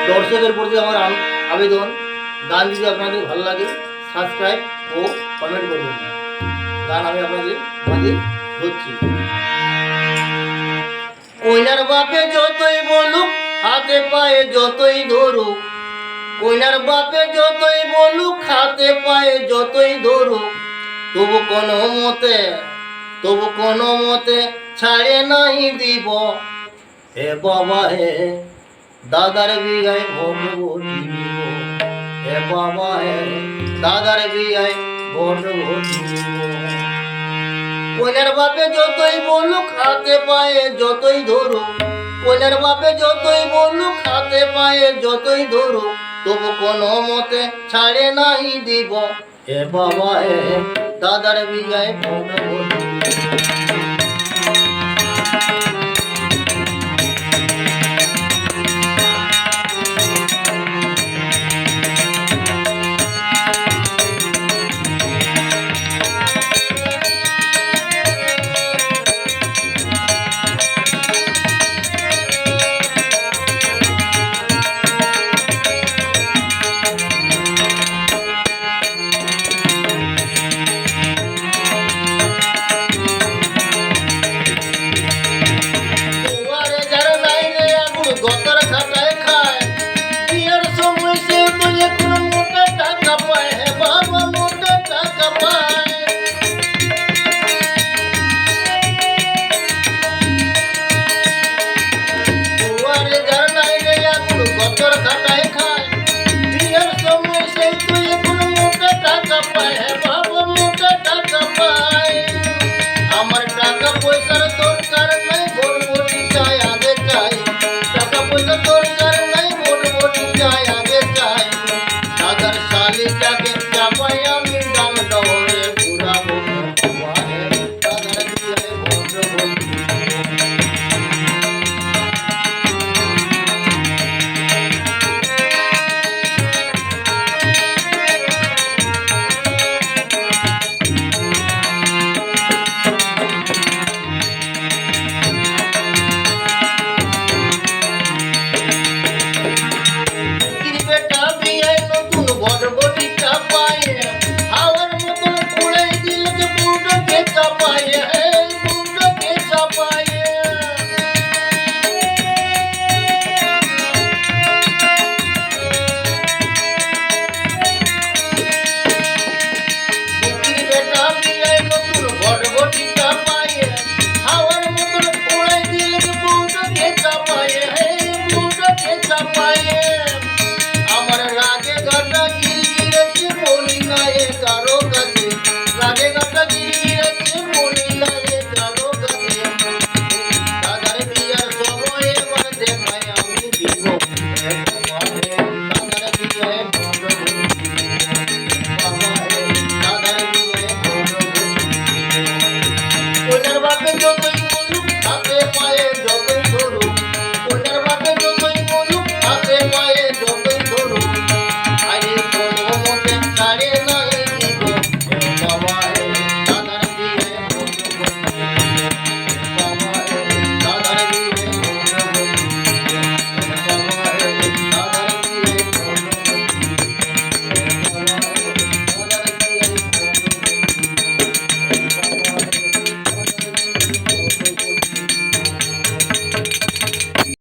দর্শকের প্রতি আমার আবেদন, গান যদি আপনাদের ভালো লাগে সাবস্ক্রাইব ও কমেন্ট করবেন। গান আমি আপনাদের মাঝে ধরছি। কইনার বাপে যতই বলুক, হাতে পায়ে যতই ধরুক, কইনার বাপে যতই বলুক, হাতে পায়ে যতই ধরুক, তবু কোনো মতে ছাড়ে নাই দিব। হে বাবা হে, দাদার বিয়ায় ভোটবটি দিব। হে বাবা হে, দাদার বিয়ায় ভোটবটি দিব। কইনার বাপে যতই বলুক, হাতে পায়ে যতই ধরুক, কইনার বাপে যতই বলুক, হাতে পায়ে যতই ধরুক, তবু কোনো মতে ছাড়ে নাই দিব। হে বাবা হে, দাদার বিয়ায় ভোটবটি গতর খাটায় খায়, বিয়ের সময় সে তো এখন মোটা টাকা পায়। হে বাবা, মোটা টাকা পায়। দুয়ারে যার নাই রে এখন গতর খাটায় খায়, বিয়ের সময় সে তো এখন মোটা টাকা পায়। হে বাবা, মোটা টাকা পায়। আমার টাকা পয়সার দরকার নাই, ভোটবটি চাই আগে চাই। টাকা পয়সা দরকার নাই, ভোটবটি চাই আগে চাই। দাদার শালিটাকে চাপাই আমি ডাল ডবরে ঘুরাবো। দাদার বিয়ায় ভোটবটি আমার রাগে গাটা গিরগিরেছে, বলি না এ কারো কাছে। রাগে গাটা গিরগিরেছে, বলি না এ কারো কাছে। দাদার বিয়ার সময় এবার দেখায় আমি দিব।